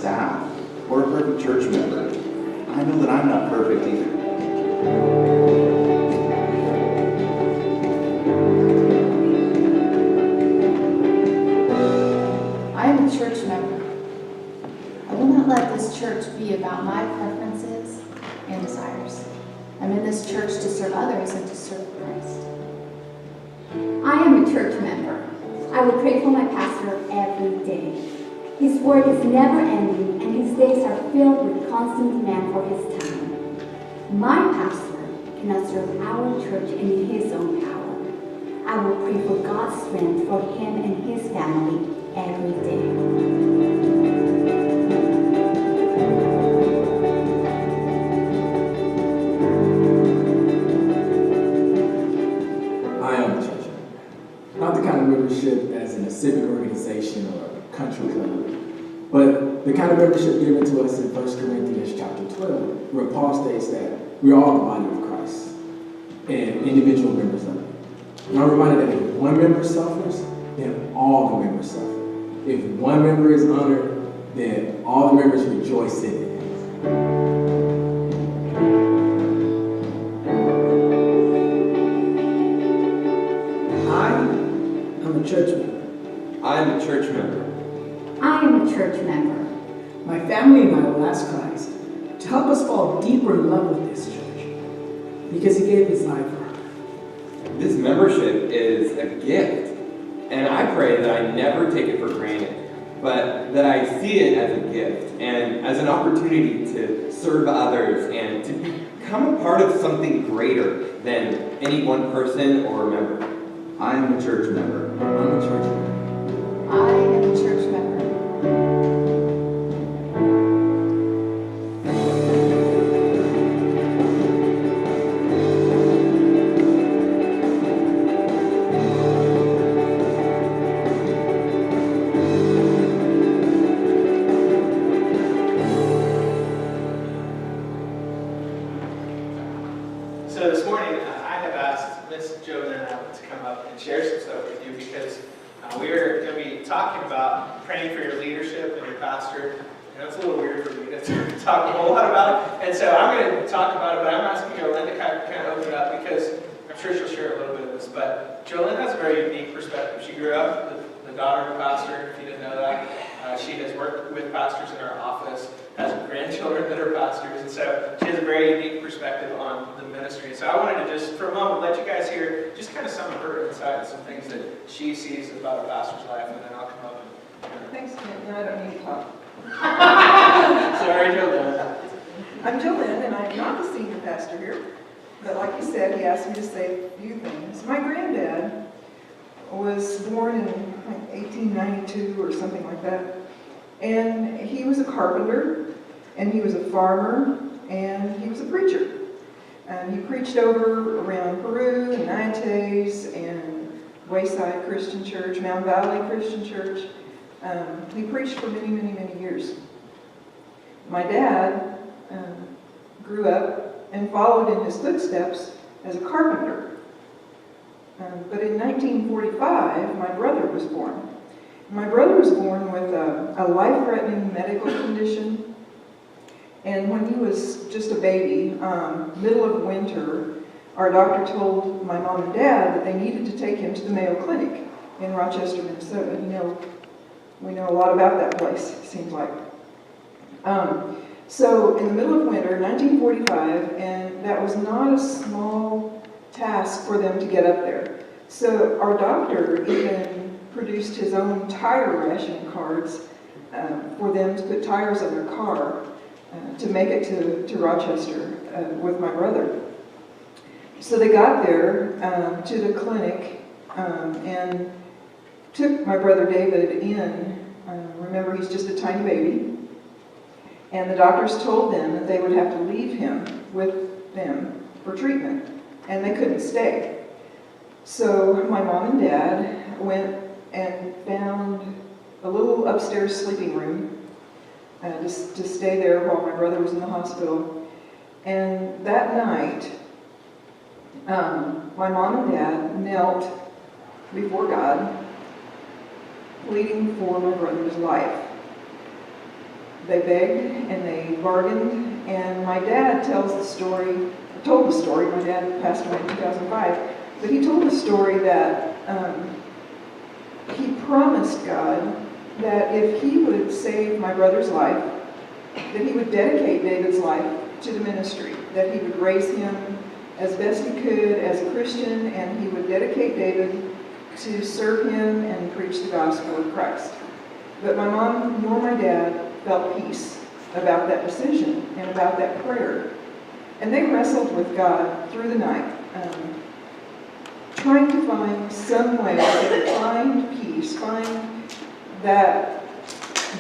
staff or a perfect church member. I know that I'm not perfect either. I am a church member. I will not let this church be about my preferences and desires. I'm in this church to serve others and to serve Christ. I am a church member. I will pray for my pastor every day. His work is never ending and his days are filled with constant demand for his time. My pastor cannot serve our church in his own power. I will pray for God's strength for him and his family every day. Not the kind of membership as in a civic organization or a country club, but the kind of membership given to us in 1 Corinthians chapter 12, where Paul states that we are all the body of Christ and individual members of it. And I'm reminded that if one member suffers, then all the members suffer. If one member is honored, then all the members rejoice in it. I'm a church member. I am a church member. I am a church member. My family and I will ask Christ to help us fall deeper in love with this church because he gave his life for us. This membership is a gift, and I pray that I never take it for granted, but that I see it as a gift and as an opportunity to serve others and to become a part of something greater than any one person or member. I am a church member. I'm a church member. I am a church member. So this morning, I have asked Miss Jolyn to come up and share some stuff with you because we are going to be talking about praying for your leadership and your pastor. And it's a little weird for me to talk a whole lot about it. And so I'm going to talk about it, but I'm asking Jolyn to kind of open it up because I'm sure she'll share a little bit of this. But Jolyn has a very unique perspective. She grew up with the daughter of a pastor, if you didn't know that. She has worked with pastors in our office, has grandchildren that are pastors, and so she has a very unique perspective on the ministry. So I wanted to just, for a moment, let you guys hear just kind of some of her insight and some things that she sees about a pastor's life, and then I'll come up and... Thanks, Kent. No, I don't need to talk. Sorry, Jolyn. I'm Jolyn, and I'm not the senior pastor here. But like you said, he asked me to say a few things. My granddad was born in 1892 or something like that. And he was a carpenter, and he was a farmer, and he was a preacher. And he preached over around Peru and Nantes and Wayside Christian Church, Mound Valley Christian Church. He preached for many, many, many years. My dad grew up and followed in his footsteps as a carpenter. But in 1945, my brother was born. My brother was born with a life-threatening medical condition. And when he was just a baby, middle of winter, our doctor told my mom and dad that they needed to take him to the Mayo Clinic in Rochester, Minnesota. We know a lot about that place, it seems like. So in the middle of winter, 1945, and that was not a small task for them to get up there. So our doctor even produced his own tire ration cards for them to put tires on their car to make it to Rochester with my brother. So they got there to the clinic and took my brother David in. Remember, he's just a tiny baby. And the doctors told them that they would have to leave him with them for treatment, and they couldn't stay. So my mom and dad went and found a little upstairs sleeping room to stay there while my brother was in the hospital. And that night, my mom and dad knelt before God, pleading for my brother's life. They begged and they bargained, and my dad told the story, my dad passed away in 2005, but he told the story that he promised God that if he would save my brother's life, that he would dedicate David's life to the ministry, that he would raise him as best he could as a Christian, and he would dedicate David to serve him and preach the gospel of Christ. But my mom nor my dad felt peace about that decision and about that prayer. And they wrestled with God through the night, trying to find some way to find peace, find that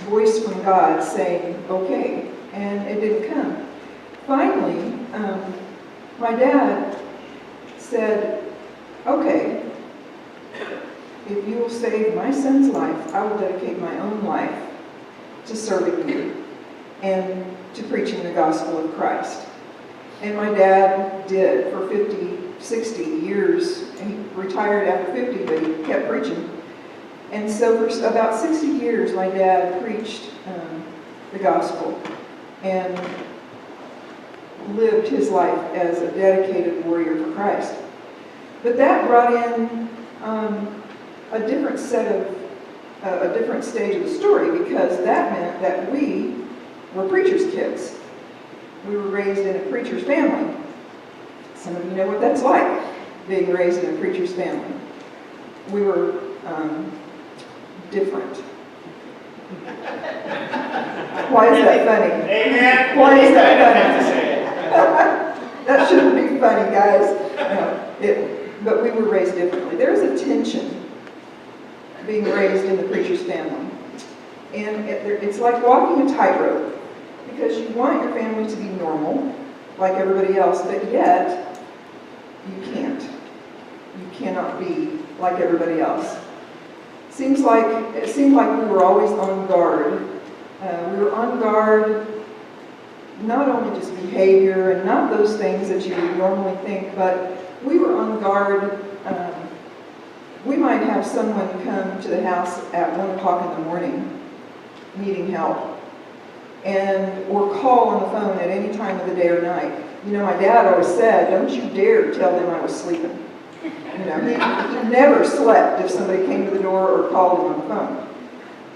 voice from God saying, okay, and it didn't come. Finally, my dad said, okay, if you will save my son's life, I will dedicate my own life to serving you and to preaching the gospel of Christ. And my dad did for 50, 60 years. He retired after 50, but he kept preaching. And so for about 60 years, my dad preached the gospel and lived his life as a dedicated warrior for Christ. But that brought in a different stage of the story, because that meant that we were preachers' kids. We were raised in a preacher's family. Some of you know what that's like, being raised in a preacher's family. We were different. Why is that funny? Amen. Why is that Have to funny? say it. That shouldn't be funny, guys. No, but we were raised differently. There's a tension being raised in the preacher's family. And it's like walking a tightrope, because you want your family to be normal, like everybody else, but yet you can't. You cannot be like everybody else. It seemed like we were always on guard. We were on guard, not only just behavior and not those things that you would normally think, but we were on guard. We might have someone come to the house at 1 o'clock in the morning needing help, or call on the phone at any time of the day or night. You know, my dad always said, don't you dare tell them I was sleeping. You know, he never slept if somebody came to the door or called him on the phone.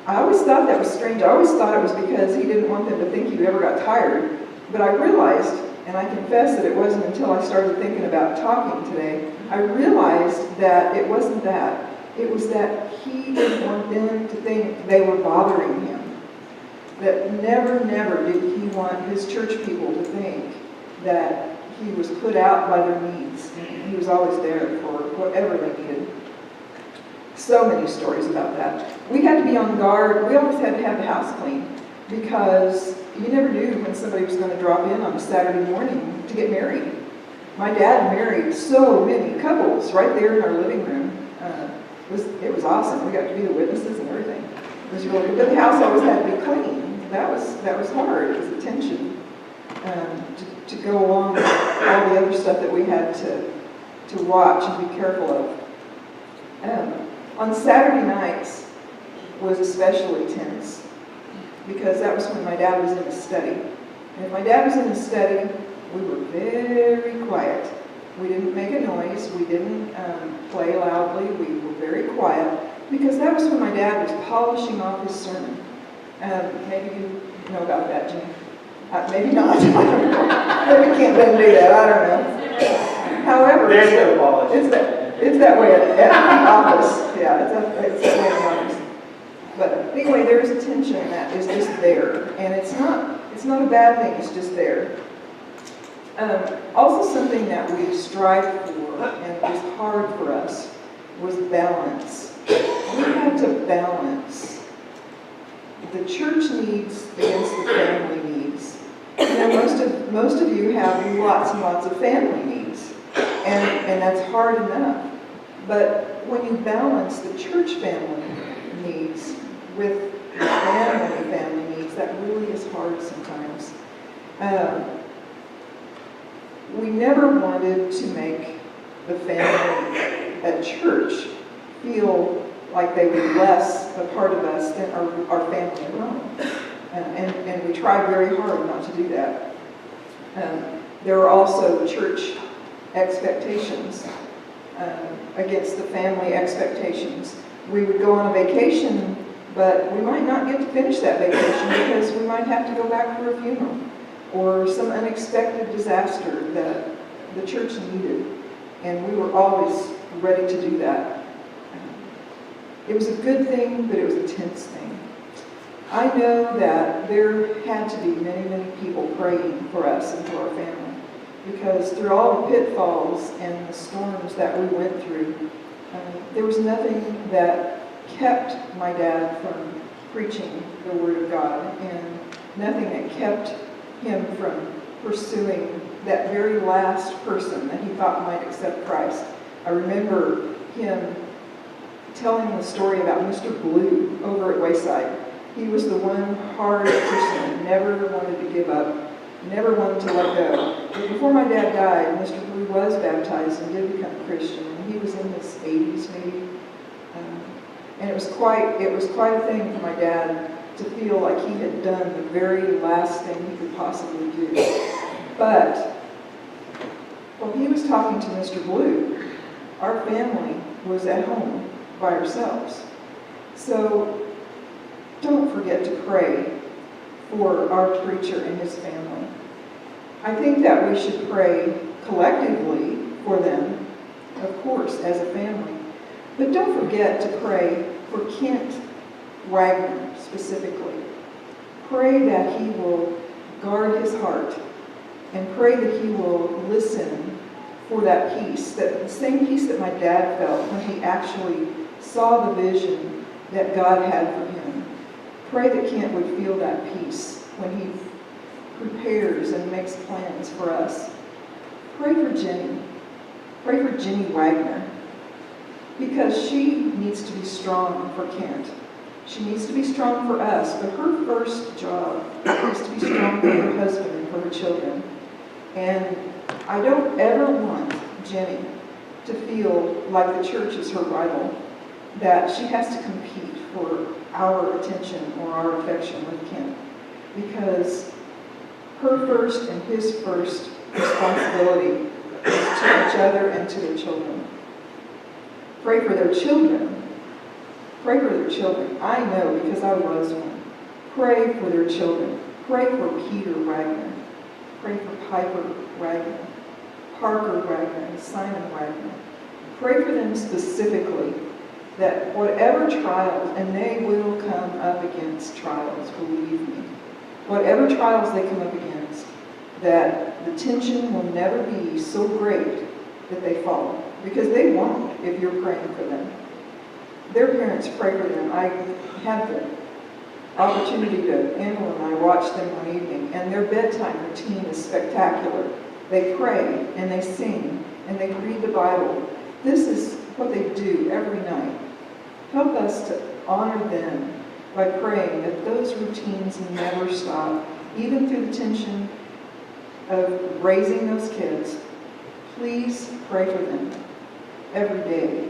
I always thought that was strange. I always thought it was because he didn't want them to think you ever got tired. But I realized, and I confess that it wasn't until I started thinking about talking today, I realized that it wasn't that. It was that he didn't want them to think they were bothering him. That never did he want his church people to think that he was put out by their needs. He was always there for whatever they needed. So many stories about that. We had to be on guard. We always had to have the house clean, because you never knew when somebody was going to drop in on a Saturday morning to get married. My dad married so many couples right there in our living room. It was awesome. We got to be the witnesses and everything. It was really good. But the house always had to be clean. That was hard. It was a tension to go along with all the other stuff that we had to watch and be careful of. On Saturday nights was especially tense, because that was when my dad was in the study. And if my dad was in the study, we were very quiet. We didn't make a noise. We didn't play loudly. We were very quiet, because that was when my dad was polishing off his sermon. Maybe you know about that, Jim. Maybe not. I don't know. Maybe we can't let him do that. I don't know. However, There's no polish. it's that way at the office. Yeah, it's that way at the office. But anyway, there's a tension that is just there, and it's not a bad thing. It's just there. Also, something that we strive for and was hard for us was balance. We had to balance the church needs against the family needs. You know, most of you have lots and lots of family needs, and that's hard enough. But when you balance the church family needs with the family needs, that really is hard sometimes. We never wanted to make the family at church feel like they were less a part of us than our family at home. and we try very hard not to do that. There are also church expectations against the family expectations. We would go on a vacation, but we might not get to finish that vacation because we might have to go back for a funeral or some unexpected disaster that the church needed. And we were always ready to do that. It was a good thing, but it was a tense thing. I know that there had to be many, many people praying for us and for our family, because through all the pitfalls and the storms that we went through, there was nothing that kept my dad from preaching the Word of God, and nothing that kept him from pursuing that very last person that he thought might accept Christ. I remember him telling the story about Mr. Blue over at Wayside. He was the one hard person that never wanted to give up, never wanted to let go. But before my dad died, Mr. Blue was baptized and did become a Christian. And he was in his 80s maybe. And it was quite a thing for my dad to feel like he had done the very last thing he could possibly do. But while he was talking to Mr. Blue, our family was at home by ourselves. So don't forget to pray for our preacher and his family. I think that we should pray collectively for them, of course, as a family. But don't forget to pray for Kent Wagner specifically. Pray that he will guard his heart, and pray that he will listen for that peace, that the same peace that my dad felt when he actually saw the vision that God had for him. Pray that Kent would feel that peace when he prepares and makes plans for us. Pray for Jenny. Pray for Jenny Wagner, because she needs to be strong for Kent. She needs to be strong for us, but her first job is to be strong for her husband and for her children. And I don't ever want Jenny to feel like the church is her rival, that she has to compete for our attention or our affection with Kent, because her first and his first responsibility is to each other and to their children. Pray for their children. Pray for their children. I know, because I was one. Pray for their children. Pray for Peter Wagner. Pray for Piper Wagner, Parker Wagner, and Simon Wagner. Pray for them specifically, that whatever trials, and they will come up against trials, believe me. Whatever trials they come up against, that the tension will never be so great that they fall. Because they won't if you're praying for them. Their parents pray for them. I had the opportunity to, Angela and I watched them one evening, and their bedtime routine is spectacular. They pray, and they sing, and they read the Bible. This is what they do every night. Help us to honor them by praying that those routines never stop, even through the tension of raising those kids. Please pray for them every day.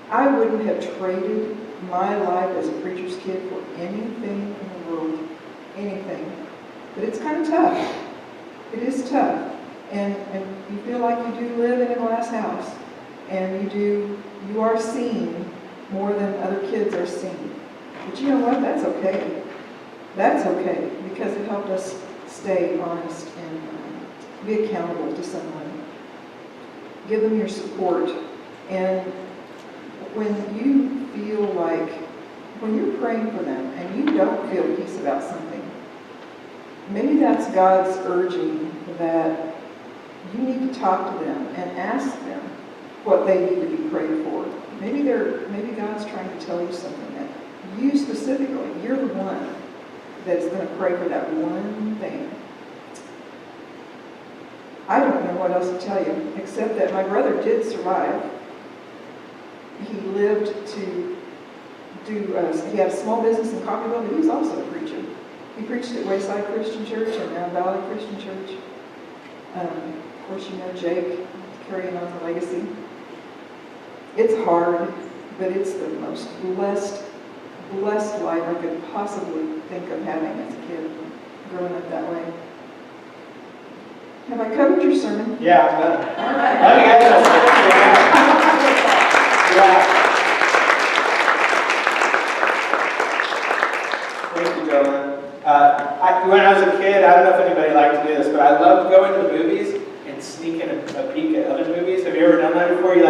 I wouldn't have traded my life as a preacher's kid for anything in the world, anything. But it's kind of tough. It is tough. And you feel like you do live in a glass house, and you are seen more than other kids are seen. But you know what? That's okay. That's okay, because it helped us stay honest and be accountable to someone. Give them your support. And when you feel like, when you're praying for them and you don't feel peace about something, maybe that's God's urging that you need to talk to them and ask them what they need to be prayed for. Maybe God's trying to tell you something that you specifically, you're the one that's going to pray for that one thing. I don't know what else to tell you, except that my brother did survive. He lived to he had a small business in Coffeyville, but he was also a preacher. He preached at Wayside Christian Church and Mound Valley Christian Church. Of course, you know Jake, carrying on the legacy. It's hard, but it's the most blessed blessed life I could possibly think of having as a kid, growing up that way. Have I covered your sermon? Yeah, I'm done. All right. Let me get this. Yeah. Thank you, Jolyn. When I was a kid, I don't know if anybody liked to do this, but I loved going to the movies and sneaking a peek at other movies. Have you ever done that before? You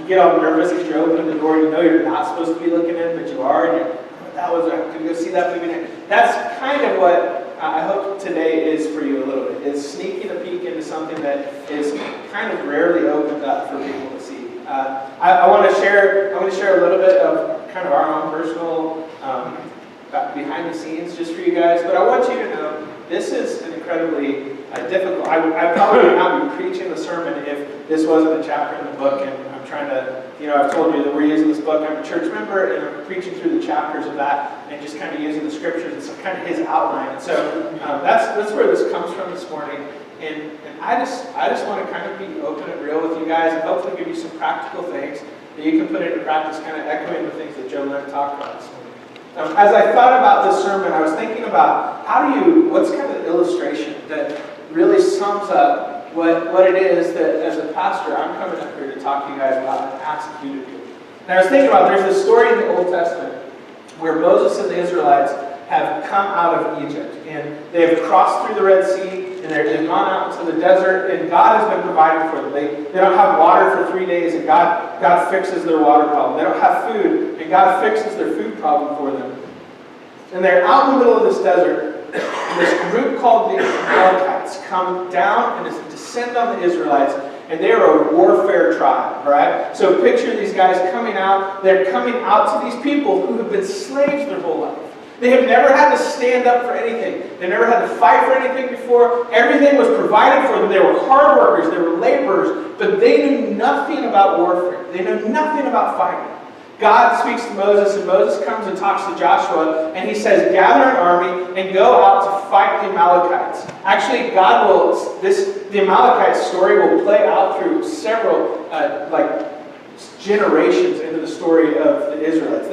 get all nervous because you're opening the door and you know you're not supposed to be looking in, but you are, and you're, could go see that movie next. That's kind of what I hope today is for you a little bit, is sneaking a peek into something that is kind of rarely opened up for people to see. I want to share a little bit of kind of our own personal behind the scenes just for you guys, but I want you to know this is an incredibly difficult. I probably would not be preaching the sermon if this wasn't a chapter in the book, and I'm trying to, I've told you that we're using this book. I'm a church member, and I'm preaching through the chapters of that, and just kind of using the scriptures. It's kind of his outline. And so that's where this comes from this morning. And I just want to kind of be open and real with you guys, and hopefully give you some practical things that you can put into practice, kind of echoing the things that Joe and I talked about this morning. As I thought about this sermon, I was thinking about what's kind of the illustration that really sums up what it is that as a pastor I'm coming up here to talk to you guys about and ask you to do. And I was thinking about, there's this story in the Old Testament where Moses and the Israelites have come out of Egypt, and they have crossed through the Red Sea, and they've gone out into the desert, and God has been providing for them. They don't have water for 3 days, and God fixes their water problem. They don't have food, and God fixes their food problem for them. And they're out in the middle of this desert, and this group called the Amalekites come down and descend on the Israelites, and they are a warfare tribe, all right? So picture these guys coming out. They're coming out to these people who have been slaves their whole life. They have never had to stand up for anything. They never had to fight for anything before. Everything was provided for them. They were hard workers. They were laborers. But they knew nothing about warfare. They knew nothing about fighting. God speaks to Moses, and Moses comes and talks to Joshua, and he says, gather an army and go out to fight the Amalekites. Actually, the Amalekite story will play out through several, generations into the story of the Israelites.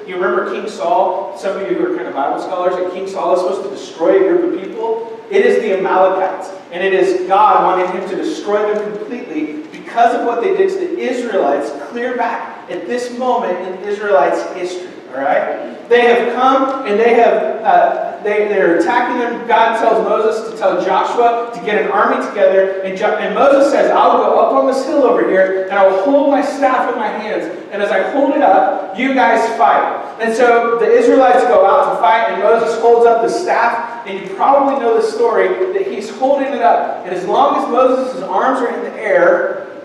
You remember King Saul? Some of you who are kind of Bible scholars, that King Saul is supposed to destroy a group of people. It is the Amalekites, and it is God wanting him to destroy them completely because of what they did to the Israelites clear back at this moment in the Israelites' history. All right? They have come and they're attacking them. God tells Moses to tell Joshua to get an army together. And Moses says, I'll go up on this hill over here and I will hold my staff in my hands. And as I hold it up, you guys fight. And so the Israelites go out to fight, and Moses holds up the staff. And you probably know the story that he's holding it up. And as long as Moses' arms are in the air,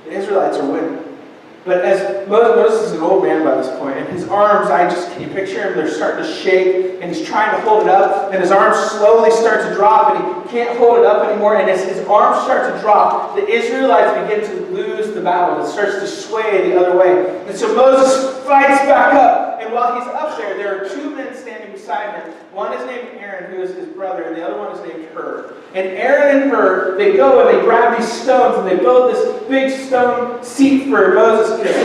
the Israelites are winning. But as Moses is an old man by this point, and his arms, can you picture him? They're starting to shake, and he's trying to hold it up, and his arms slowly start to drop, and he can't hold it up anymore. And as his arms start to drop, the Israelites begin to lose the battle. It starts to sway the other way. And so Moses fights back up, and while he's up there are two men standing beside him. One is named Aaron, who is his brother, and the other one is named Hur. And Aaron and Hur, they go and they grab these stones, and they build this big stone seat for Moses, because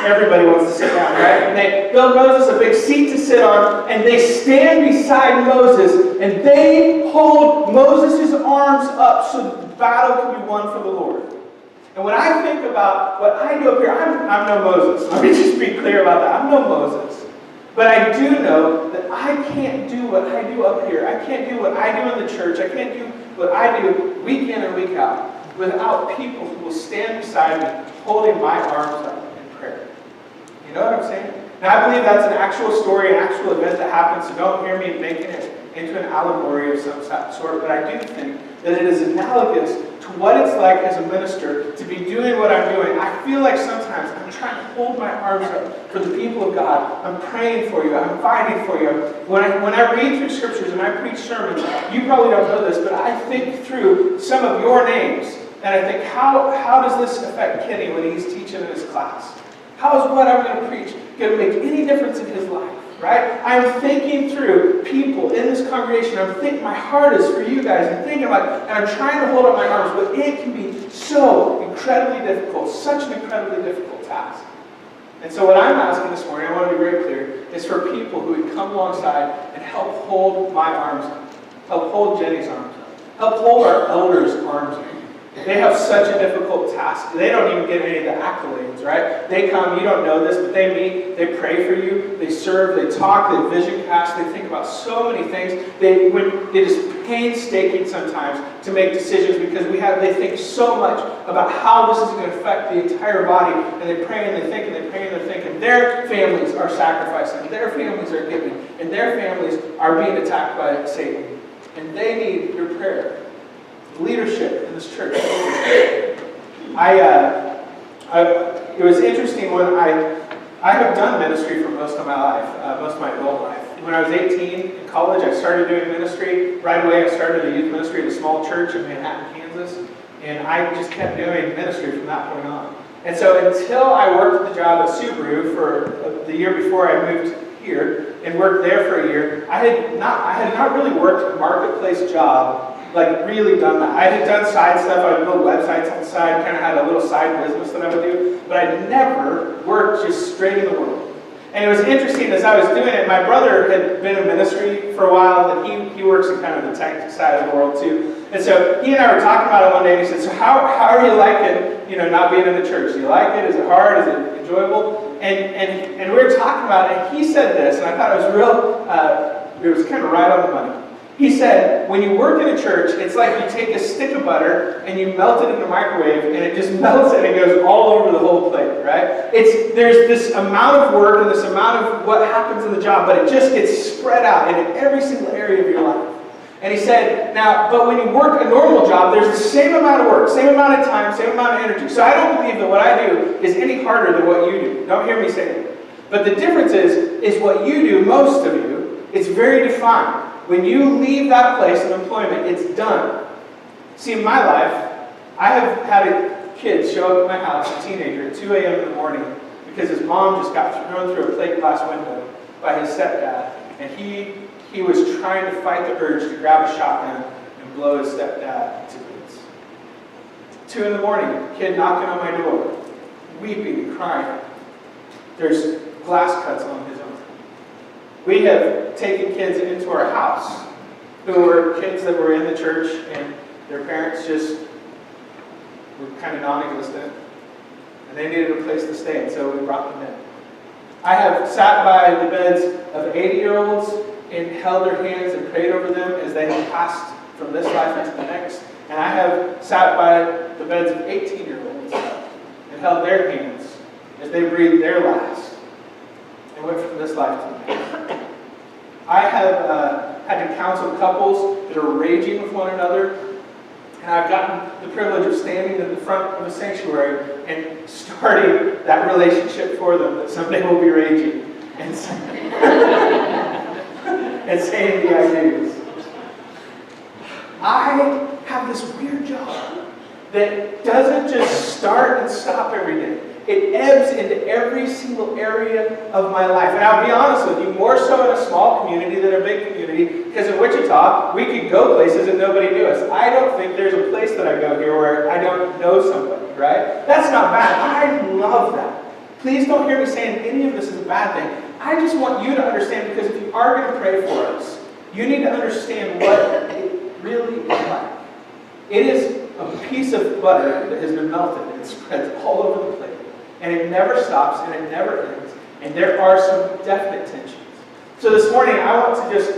everybody wants to sit down, right? And they build Moses a big seat to sit on, and they stand beside Moses, and they hold Moses' arms up so that the battle can be won for the Lord. And when I think about what I do up here, I'm no Moses. Let me just be clear about that. I'm no Moses. But I do know that I can't do what I do up here. I can't do what I do in the church. I can't do what I do week in and week out without people who will stand beside me holding my arms up in prayer. You know what I'm saying? Now, I believe that's an actual story, an actual event that happened, so don't hear me making it into an allegory of some sort, but I do think that it is analogous to what it's like as a minister to be doing what I'm doing. I feel like sometimes I'm trying to hold my arms up for the people of God. I'm praying for you. I'm fighting for you. When I read through scriptures and I preach sermons, you probably don't know this, but I think through some of your names, and I think, how does this affect Kenny when he's teaching in his class? How is what I'm going to preach going to make any difference in his life? Right? I'm thinking through people in this congregation. My heart is for you guys. I'm thinking about it, and I'm trying to hold up my arms, but it can be so incredibly difficult, such an incredibly difficult task. And so what I'm asking this morning, I want to be very clear, is for people who would come alongside and help hold my arms up, help hold Jenny's arms up, help hold our elders' arms up. They have such a difficult task. They don't even get any of the accolades, right? They come, you don't know this, but they meet, they pray for you, they serve, they talk, they vision cast, they think about so many things. It is painstaking sometimes to make decisions because they think so much about how this is going to affect the entire body, and they pray and they think and they pray and they think, and their families are sacrificing, their families are giving, and their families are being attacked by Satan. And they need your prayer. Leadership in this church. It was interesting when I have done ministry for most of my life, most of my adult life. When I was 18 in college, I started doing ministry. Right away, I started a youth ministry at a small church in Manhattan, Kansas, and I just kept doing ministry from that point on. And so until I worked at the job at Subaru for the year before I moved here and worked there for a year, I had not really worked a marketplace job. Like really done that. I had done side stuff. I would build websites on the side, kind of had a little side business that I would do, but I never worked just straight in the world. And it was interesting as I was doing it, my brother had been in ministry for a while, and he works in kind of the tech side of the world too. And so he and I were talking about it one day, and he said, so how are you liking, not being in the church? Do you like it? Is it hard? Is it enjoyable? And we were talking about it, and he said this, and I thought it was kind of right on the money. He said, when you work in a church, it's like you take a stick of butter and you melt it in the microwave and it just melts and it goes all over the whole plate, right? There's this amount of work and this amount of what happens in the job, but it just gets spread out in every single area of your life. And he said, but when you work a normal job, there's the same amount of work, same amount of time, same amount of energy. So I don't believe that what I do is any harder than what you do. Don't hear me say that. But the difference is what you do, most of you, it's very defined. When you leave that place of employment, it's done. See, in my life, I have had a kid show up at my house, a teenager, at 2 a.m. in the morning because his mom just got thrown through a plate glass window by his stepdad. And he was trying to fight the urge to grab a shotgun and blow his stepdad to bits. 2 in the morning, kid knocking on my door, weeping and crying. There's glass cuts on his arm. We have taken kids into our house who were kids that were in the church and their parents just were kind of non-existent and they needed a place to stay, and so we brought them in. I have sat by the beds of 80-year-olds and held their hands and prayed over them as they have passed from this life into the next. And I have sat by the beds of 18-year-olds and held their hands as they breathed their last and went from this life to the next. I have had to counsel couples that are raging with one another, and I've gotten the privilege of standing in the front of a sanctuary and starting that relationship for them that someday will be raging and saying the I do's. I have this weird job that doesn't just start and stop every day. It ebbs into every single area of my life. And I'll be honest with you, more so in a small community than a big community, because in Wichita, we could go places and nobody knew us. I don't think there's a place that I go here where I don't know somebody, right? That's not bad. I love that. Please don't hear me saying any of this is a bad thing. I just want you to understand, because if you are going to pray for us, you need to understand what it really is like. It is a piece of butter that has been melted and it spreads all over the plate. And it never stops and it never ends. And there are some definite tensions. So this morning I want to just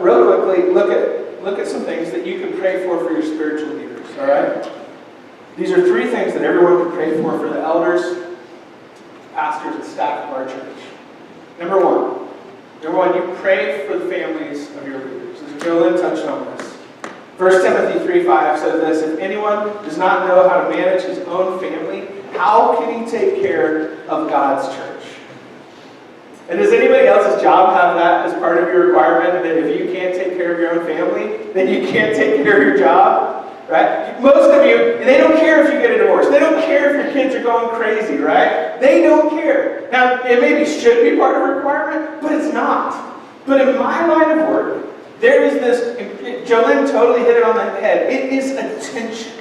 real quickly look at some things that you can pray for your spiritual leaders. All right? These are 3 things that everyone can pray for the elders, pastors, and staff of our church. Number one, you pray for the families of your leaders. As Jolynn touched on this. 1 Timothy 3:5 says this: if anyone does not know how to manage his own family, how can he take care of God's church? And does anybody else's job have that as part of your requirement, that if you can't take care of your own family, then you can't take care of your job? Right? Most of you, they don't care if you get a divorce. They don't care if your kids are going crazy, right? They don't care. Now, it maybe should be part of a requirement, but it's not. But in my line of work, there is this, Jolynn totally hit it on the head, it is a tension.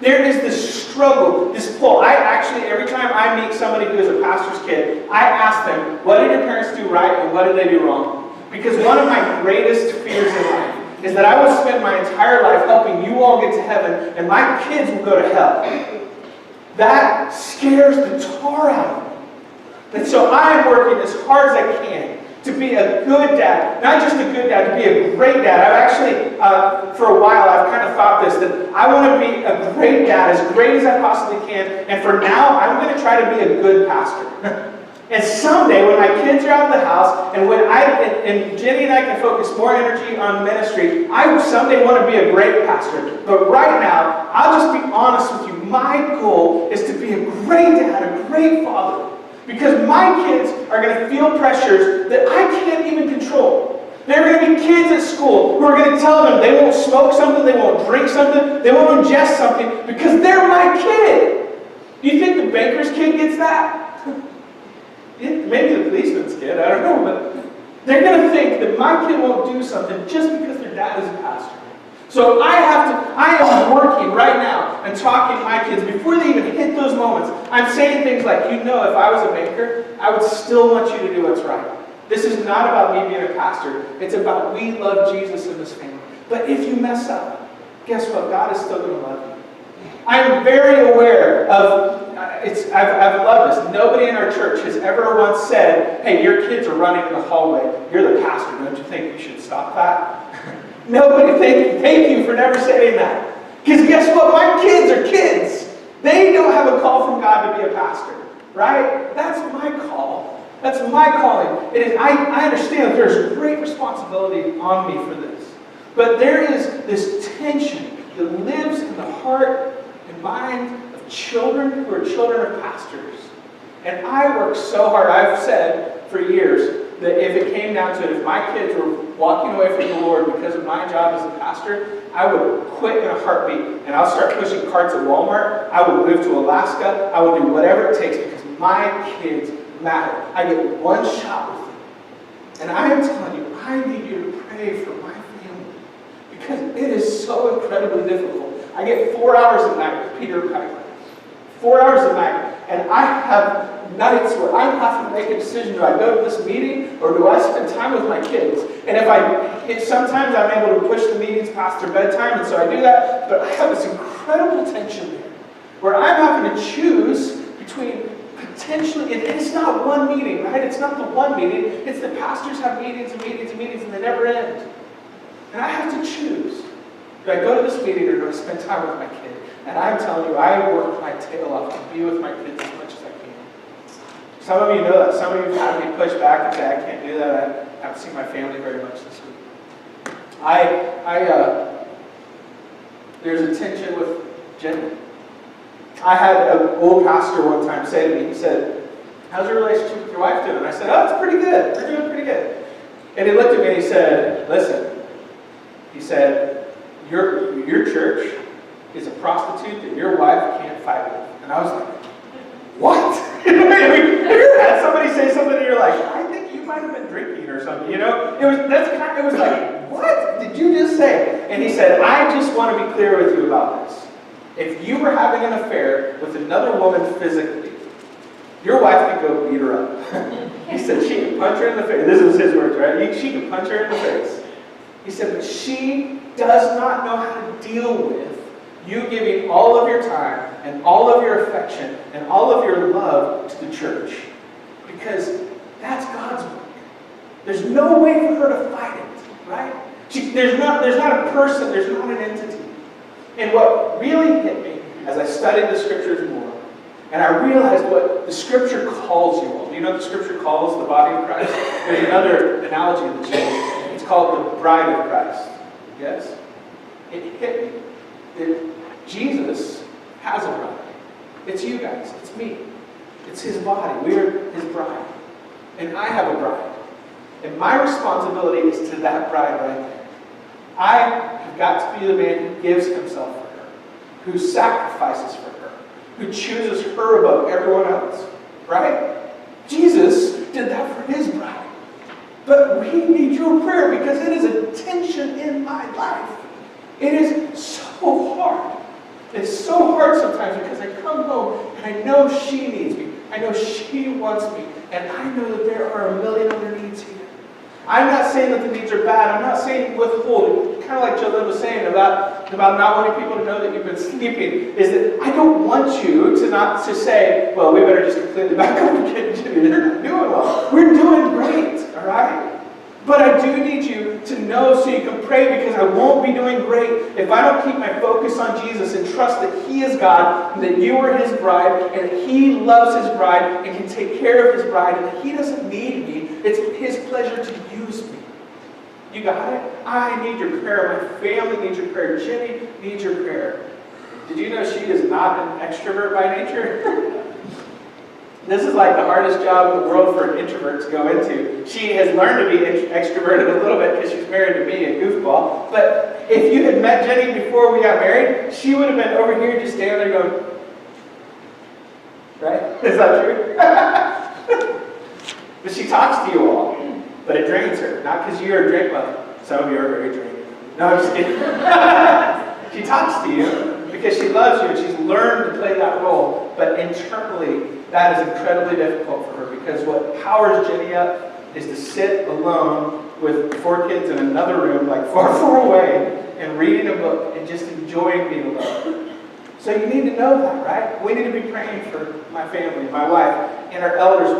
There is this struggle, this pull. I actually, every time I meet somebody who is a pastor's kid, I ask them, what did your parents do right and what did they do wrong? Because one of my greatest fears in life is that I will spend my entire life helping you all get to heaven and my kids will go to hell. That scares the tar out of me. And so I am working as hard as I can to be a good dad. Not just a good dad, to be a great dad. I've actually, for a while, I've kind of thought this, that I want to be a great dad, as great as I possibly can. And for now, I'm going to try to be a good pastor. And someday, when my kids are out of the house, and when and Jenny and I can focus more energy on ministry, I someday want to be a great pastor. But right now, I'll just be honest with you. My goal is to be a great dad, a great father. Because my kids are going to feel pressures that I can't even control. There are going to be kids at school who are going to tell them they won't smoke something, they won't drink something, they won't ingest something because they're my kid. Do you think the banker's kid gets that? Maybe the policeman's kid, I don't know, but they're going to think that my kid won't do something just because their dad is a pastor. So I am working right now and talking to my kids before they even hit those moments. I'm saying things like, if I was a banker, I would still want you to do what's right. This is not about me being a pastor. It's about we love Jesus in this family. But if you mess up, guess what? God is still going to love you. I'm very aware of, I've loved this. Nobody in our church has ever once said, hey, your kids are running in the hallway. You're the pastor. Don't you think you should stop that? Nobody, thank you for never saying that. Because guess what? My kids are kids. They don't have a call from God to be a pastor. Right? That's my call. That's my calling. It is. I understand that there's great responsibility on me for this. But there is this tension that lives in the heart and mind of children who are children of pastors. And I work so hard. I've said for years that if it came down to it, if my kids were walking away from the Lord because of my job as a pastor, I would quit in a heartbeat and I'll start pushing carts at Walmart. I would move to Alaska. I would do whatever it takes because my kids matter. I get one shot with them. And I am telling you, I need you to pray for my family because it is so incredibly difficult. I get 4 hours a night with Peter Piper. 4 hours a night. And I have nights where I have to make a decision. Do I go to this meeting or do I spend time with my kids? And sometimes I'm able to push the meetings past their bedtime, and so I do that. But I have this incredible tension there where I'm having to choose between potentially, and it's not one meeting, right? It's not the one meeting. It's the pastors have meetings and meetings and meetings and they never end. And I have to choose. Do I go to this meeting or do I spend time with my kid? And I'm telling you, I work my tail off to be with my kids as much as I can. Some of you know that. Some of you have had me push back and say, I can't do that. I haven't seen my family very much this week. There's a tension with Jenny. I had an old pastor one time say to me, he said, how's your relationship with your wife doing? And I said, oh, it's pretty good. We're doing pretty good. And he looked at me and he said, listen, he said, your church is a prostitute that your wife can't fight with. And I was like, what? Have you ever had somebody say something and you're like, I think you might have been drinking or something, It was like, what did you just say? And he said, I just want to be clear with you about this. If you were having an affair with another woman physically, your wife could go beat her up. He said she could punch her in the face. This is his words, right? She could punch her in the face. He said, but she does not know how to deal with you giving all of your time and all of your affection and all of your love to the church. Because that's God's work. There's no way for her to fight it, right? There's not a person, there's not an entity. And what really hit me as I studied the scriptures more, and I realized what the scripture calls you all. Do you know what the scripture calls the body of Christ? There's another analogy that's used. It's called the bride of Christ. Yes? It hit me that Jesus has a bride. It's you guys. It's me. It's his body. We're his bride. And I have a bride. And my responsibility is to that bride right there. I have got to be the man who gives himself for her, who sacrifices for her, who chooses her above everyone else. Right? Jesus did that for his bride. But we need your prayer because it is a tension in my life. It is so hard It's so hard sometimes because I come home and I know she needs me. I know she wants me. And I know that there are a million other needs here. I'm not saying that the needs are bad. I'm not saying withhold. Kind of like Jolene was saying about not wanting people to know that you've been sleeping, is that I don't want you to say, well, we better just completely back up and get Jimmy. They're not doing well. We're doing great, all right? But I do need you to know so you can pray, because I won't be doing great if I don't keep my focus on Jesus and trust that He is God, and that you are His bride, and that He loves His bride and can take care of His bride, and that He doesn't need me. It's His pleasure to use me. You got it? I need your prayer. My family needs your prayer. Jenny needs your prayer. Did you know she is not an extrovert by nature? This is like the hardest job in the world for an introvert to go into. She has learned to be extroverted a little bit because she's married to me, a goofball. But if you had met Jenny before we got married, she would have been over here just standing there going, right? Is that true? But she talks to you all. But it drains her. Not because you're a drink. Well, some of you are very draining. No, I'm just kidding. She talks to you because she loves you and she's learned to play that role. But internally, that is incredibly difficult for her, because what powers Jenny up is to sit alone with 4 kids in another room, like far, far away, and reading a book and just enjoying being alone. So you need to know that, right? We need to be praying for my family, my wife, and our elders'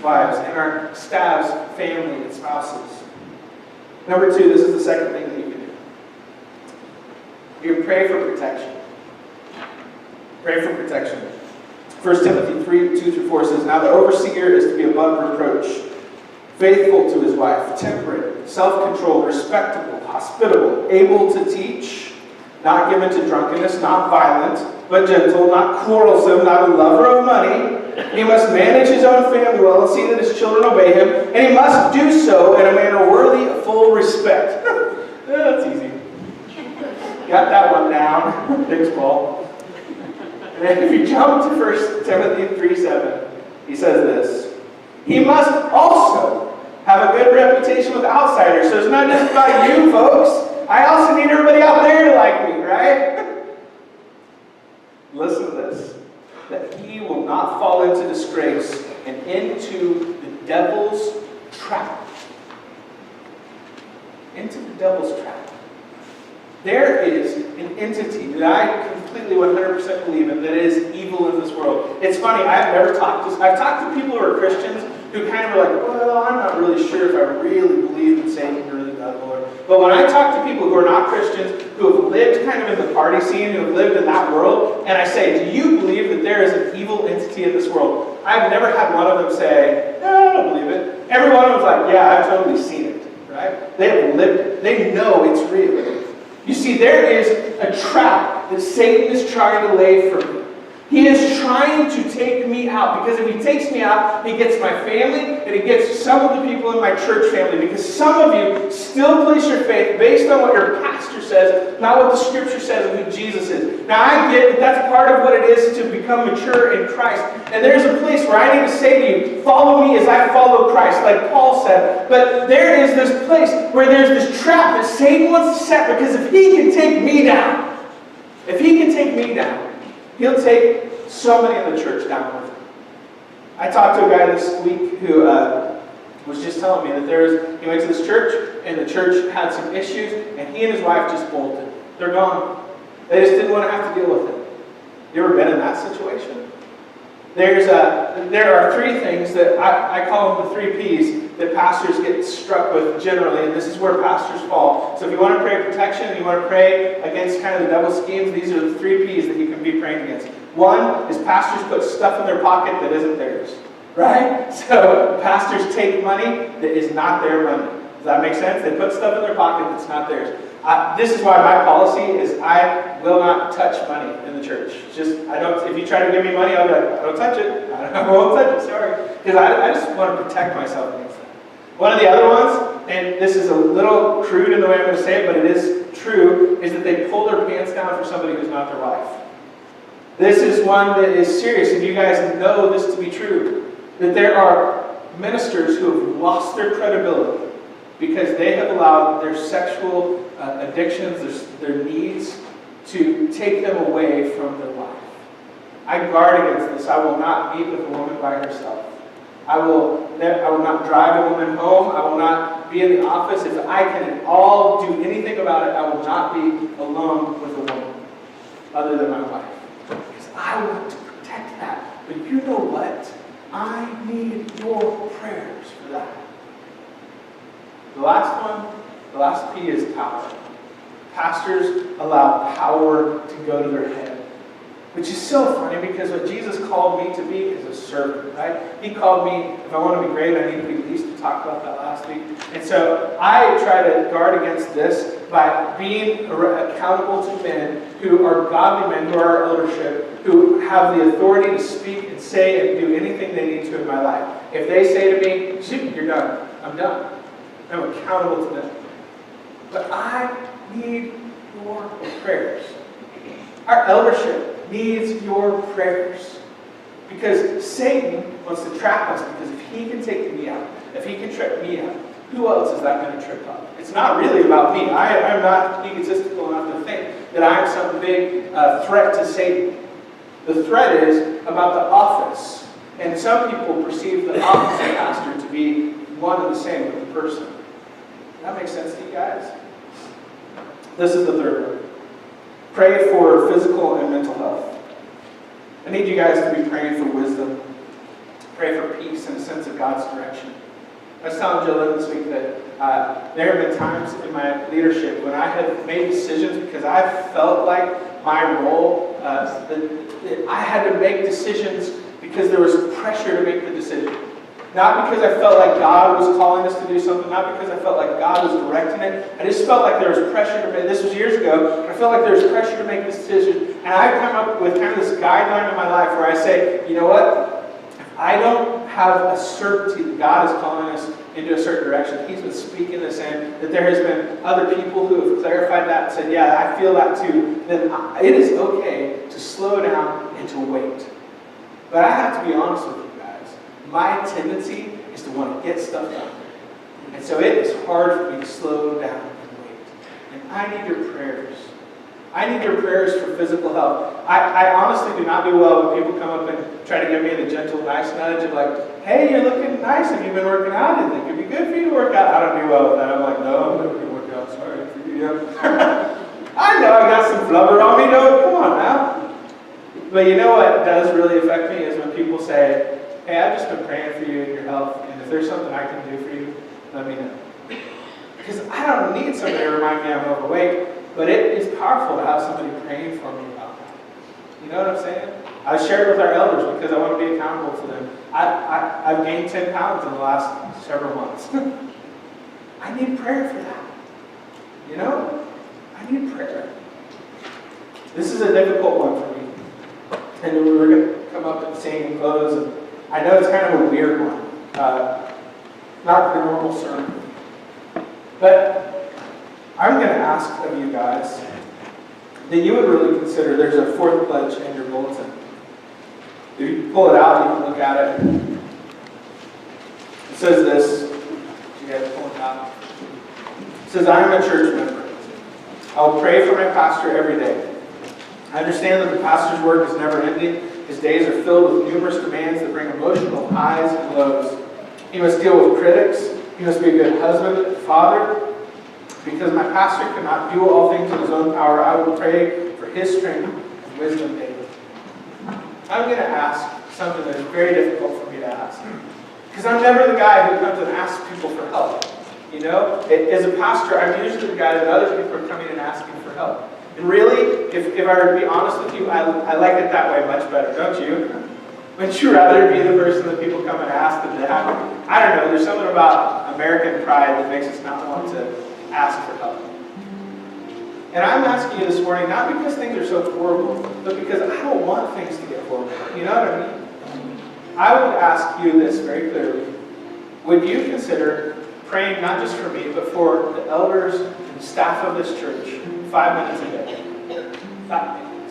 wives, and our staff's family and spouses. Number 2, this is the second thing that you can do. You can pray for protection. Pray for protection. 1 Timothy 3:2-4 says, "Now the overseer is to be above reproach, faithful to his wife, temperate, self-controlled, respectable, hospitable, able to teach, not given to drunkenness, not violent, but gentle, not quarrelsome, not a lover of money. He must manage his own family well and see that his children obey him, and he must do so in a manner worthy of full respect." That's easy. Got that one down. Thanks, Paul. And then if you jump to 1 Timothy 3:7, he says this: "He must also have a good reputation with outsiders." So it's not just about you, folks. I also need everybody out there to like me, right? Listen to this. "That he will not fall into disgrace and into the devil's trap." Into the devil's trap. There is an entity that I completely 100% believe in that is evil in this world. It's funny, I've talked to people who are Christians who kind of are like, well, I'm not really sure if I really believe in Satan or the devil. But when I talk to people who are not Christians, who have lived kind of in the party scene, who have lived in that world, and I say, do you believe that there is an evil entity in this world? I've never had one of them say, no, I don't believe it. Every one of them's like, yeah, I've totally seen it, right? They have lived it. They know it's real. You see, there is a trap that Satan is trying to lay for me. He is trying to take me out, because if he takes me out, he gets my family, and he gets some of the people in my church family, because some of you still place your faith based on what your pastor says, not what the scripture says and who Jesus is. Now, I get that that's part of what it is to become mature in Christ, and there's a place where I need to say to you, follow me as I follow Christ, like Paul said, but there is this place where there's this trap that Satan wants to set, because if he can take me down, he'll take so many in the church down with him. I talked to a guy this week who was just telling me that he went to this church, and the church had some issues, and he and his wife just bolted. They're gone. They just didn't want to have to deal with it. You ever been in that situation? There are 3 things that I call them the 3 Ps that pastors get struck with generally, and this is where pastors fall. So if you want to pray protection, and you want to pray against kind of the devil's schemes, these are the 3 Ps that you can be praying against. 1 is pastors put stuff in their pocket that isn't theirs, right? So pastors take money that is not their money. Does that make sense? They put stuff in their pocket that's not theirs. This is why my policy is I will not touch money in the church. If you try to give me money, I'll be like, I don't touch it. I won't touch it, sorry. Because I just want to protect myself against that. One of the other ones, and this is a little crude in the way I'm going to say it, but it is true, is that they pull their pants down for somebody who's not their wife. This is one that is serious, and you guys know this to be true, that there are ministers who have lost their credibility because they have allowed their sexual addictions, their needs, to take them away from their life. I guard against this. I will not meet with a woman by herself. I will not drive a woman home. I will not be in the office. If I can at all do anything about it, I will not be alone with a woman other than my wife. Because I want to protect that. But you know what? I need your prayers for that. The last P is power. Pastors allow power to go to their head. Which is so funny because what Jesus called me to be is a servant, right? He called me, if I want to be great, I need to be least. We talked about that last week. And so I try to guard against this by being accountable to men who are godly men, who are our eldership, who have the authority to speak and say and do anything they need to in my life. If they say to me, shoot, you're done, I'm done. I'm accountable to them. But I need your prayers. Our eldership needs your prayers. Because Satan wants to trap us, because if he can take me out, if he can trip me out, who else is that going to trip up? It's not really about me. I'm not egotistical enough to think that I'm some big threat to Satan. The threat is about the office. And some people perceive the office of pastor to be one and the same with the person. Does that make sense to you guys? This is the third one. Pray for physical and mental health. I need you guys to be praying for wisdom. Pray for peace and a sense of God's direction. I was telling Jolene this week that there have been times in my leadership when I have made decisions because I felt like my role, I had to make decisions because there was pressure to make the decision. Not because I felt like God was calling us to do something, not because I felt like God was directing it. I just felt like there was pressure to make, this was years ago, but I felt like there was pressure to make this decision. And I've come up with kind of this guideline in my life where I say, you know what? If I don't have a certainty that God is calling us into a certain direction, He's been speaking this in, that there has been other people who have clarified that and said, yeah, I feel that too, then it is okay to slow down and to wait. But I have to be honest with you. My tendency is to want to get stuff done. And so it is hard for me to slow down and wait. And I need your prayers. I need your prayers for physical health. I honestly do not do well when people come up and try to give me the gentle, nice nudge of like, hey, you're looking nice. Have you been working out? I think it'd be good for you to work out. I don't do well with that. I'm like, no, I'm never going to work out. Sorry for you. I know I got some flubber on me. No, come on now. But you know what does really affect me is when people say, hey, I've just been praying for you and your health, and if there's something I can do for you, let me know. Because I don't need somebody to remind me I'm overweight, but it is powerful to have somebody praying for me about that. You know what I'm saying? I shared with our elders because I want to be accountable to them. I've gained 10 pounds in the last several months. I need prayer for that. You know? I need prayer. This is a difficult one for me. And we were going to come up and sing and close, and I know it's kind of a weird one, not the normal sermon. But I'm going to ask of you guys that you would really consider, there's a fourth pledge in your bulletin. If you pull it out, you can look at it. It says this, you guys pull it out. It says, I am a church member. I will pray for my pastor every day. I understand that the pastor's work is never ending. His days are filled with numerous demands that bring emotional highs and lows. He must deal with critics. He must be a good husband and father. Because my pastor cannot do all things in his own power, I will pray for his strength and wisdom daily. I'm going to ask something that is very difficult for me to ask. Because I'm never the guy who comes and asks people for help. You know, as a pastor, I'm usually the guy that other people are coming and asking for help. And really, if I were to be honest with you, I like it that way much better, don't you? Wouldn't you rather be the person that people come and ask than to have? I don't know, there's something about American pride that makes us not want to ask for help. And I'm asking you this morning, not because things are so horrible, but because I don't want things to get horrible. You know what I mean? I would ask you this very clearly. Would you consider praying not just for me, but for the elders and staff of this church 5 minutes a day?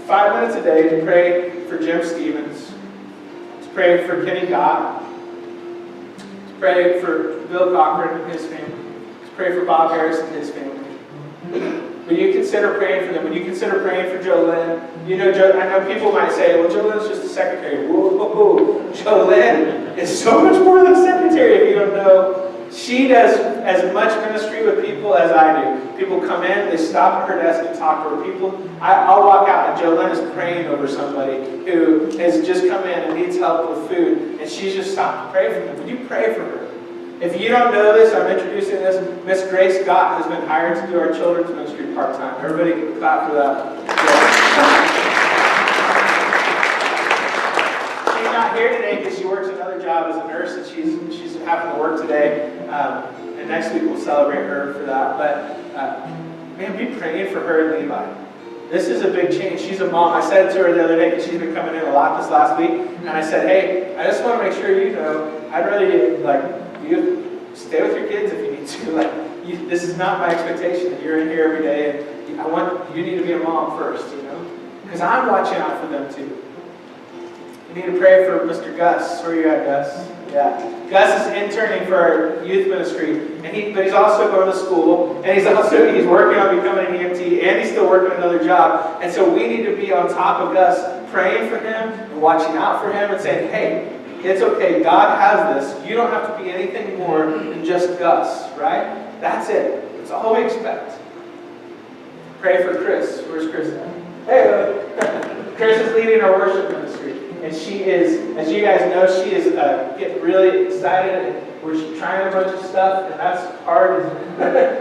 5 minutes a day to pray for Jim Stevens, to pray for Kenny Gott, to pray for Bill Cochran and his family, to pray for Bob Harris and his family. Will you consider praying for them? Will you consider praying for Jolynn? You know, I know people might say, well, Jolynn's just a secretary. Whoa, Jolynn is so much more than a secretary if you don't know. She does as much ministry with people as I do. People come in, they stop at her desk and talk to her. I'll walk out and Jolynn is praying over somebody who has just come in and needs help with food, and she's just stopped to pray for them. Would you pray for her? If you don't know this, I'm introducing this. Miss Grace Scott has been hired to do our children's ministry part-time. Everybody clap for that. She's not here today because she works another job as a nurse, and she's having to work today. And next week we'll celebrate her for that. But man, be praying for her and Levi. This is a big change. She's a mom. I said to her the other day, because she's been coming in a lot this last week, and I said, hey, I just want to make sure you know, I'd rather you stay with your kids if you need to. This is not my expectation that you're in here every day, and you need to be a mom first, you know, because I'm watching out for them too. You need to pray for Mr. Gus. Where are you at, Gus? Yeah. Gus is interning for our youth ministry, but he's also going to school, and he's working on becoming an EMT, and he's still working another job. And so we need to be on top of Gus, praying for him and watching out for him and saying, hey, it's okay, God has this. You don't have to be anything more than just Gus, right? That's it. That's all we expect. Pray for Chris. Where's Chris at? Hey, Chris is leading our worship ministry. And she is, as you guys know, she is getting really excited, and we're trying a bunch of stuff, and that's hard.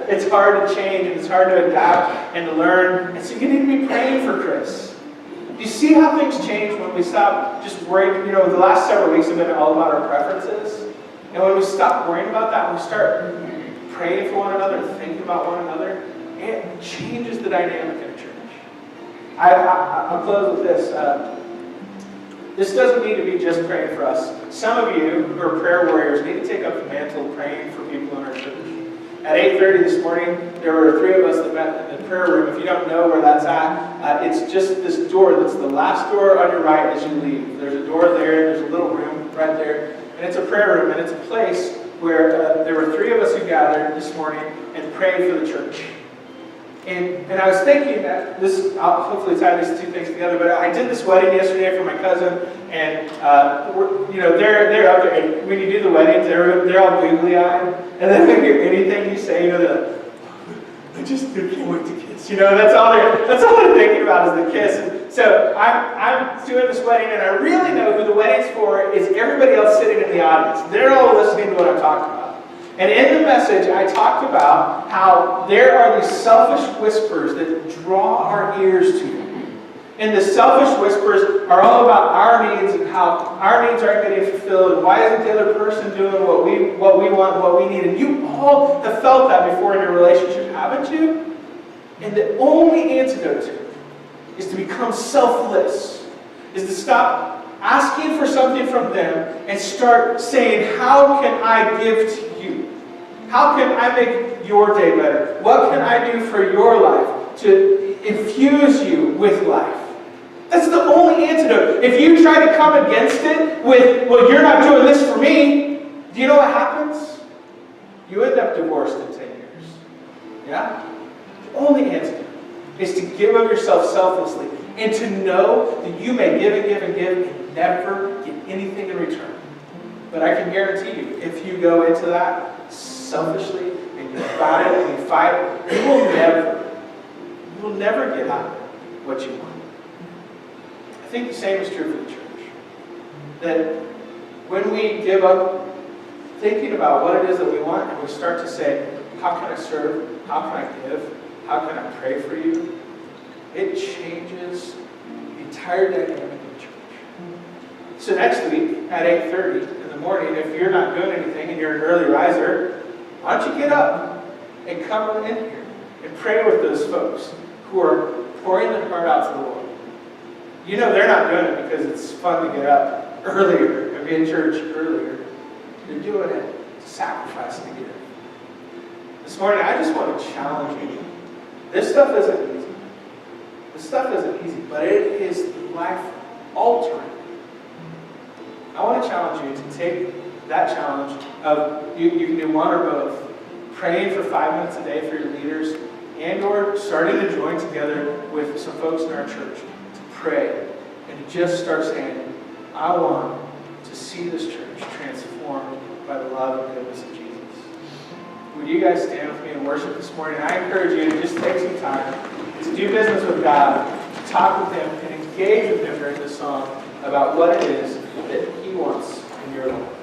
It's hard to change, and it's hard to adapt and to learn. And so you need to be praying for Chris. Do you see how things change when we stop just worrying? You know, the last several weeks have been all about our preferences. And when we stop worrying about that, we start praying for one another, thinking about one another, it changes the dynamic in a church. I'll close with this. This doesn't need to be just praying for us. Some of you who are prayer warriors need to take up the mantle of praying for people in our church. At 8:30 this morning, there were 3 of us that met in the prayer room. If you don't know where that's at, it's just this door that's the last door on your right as you leave. There's a door there, there's a little room right there, and it's a prayer room, and it's a place where there were 3 of us who gathered this morning and prayed for the church. And I was thinking that I'll hopefully tie these 2 things together, but I did this wedding yesterday for my cousin, and they're up there, and when you do the weddings, they're all googly-eyed, and then they hear anything you say, they're like, I just can't wait to kiss. That's all they're thinking about is the kiss. And so I'm doing this wedding, and I really know who the wedding's for is everybody else sitting in the audience. They're all listening to what I'm talking about. And in the message, I talked about how there are these selfish whispers that draw our ears to them. And the selfish whispers are all about our needs and how our needs aren't getting fulfilled, and why isn't the other person doing what we want, what we need. And you all have felt that before in your relationship, haven't you? And the only antidote to it is to become selfless, is to stop asking for something from them and start saying, how can I give to you? How can I make your day better? What can I do for your life to infuse you with life? That's the only antidote. If you try to come against it with, well, you're not doing this for me, do you know what happens? You end up divorced in 10 years. Yeah? The only antidote is to give of yourself selflessly and to know that you may give and give and give and never get anything in return. But I can guarantee you, if you go into that selfishly and you fight it and you fight it, you will never get out what you want. I think the same is true for the church. That when we give up thinking about what it is that we want and we start to say, how can I serve? How can I give? How can I pray for you? It changes the entire dynamic of the church. So next week at 8:30 in the morning, if you're not doing anything and you're an early riser, why don't you get up and come in here and pray with those folks who are pouring their heart out to the Lord. They're not doing it because it's fun to get up earlier and be in church earlier. They're doing it to sacrifice and to give. This morning, I just want to challenge you. This stuff isn't easy. This stuff isn't easy, but it is life altering. I want to challenge you to take that challenge of, you can do one or both, praying for 5 minutes a day for your leaders, and or starting to join together with some folks in our church to pray and just start saying, I want to see this church transformed by the love and goodness of Jesus. Would you guys stand with me and worship this morning? I encourage you to just take some time to do business with God, to talk with Him, and engage with Him during this song about what it is that He wants in your life.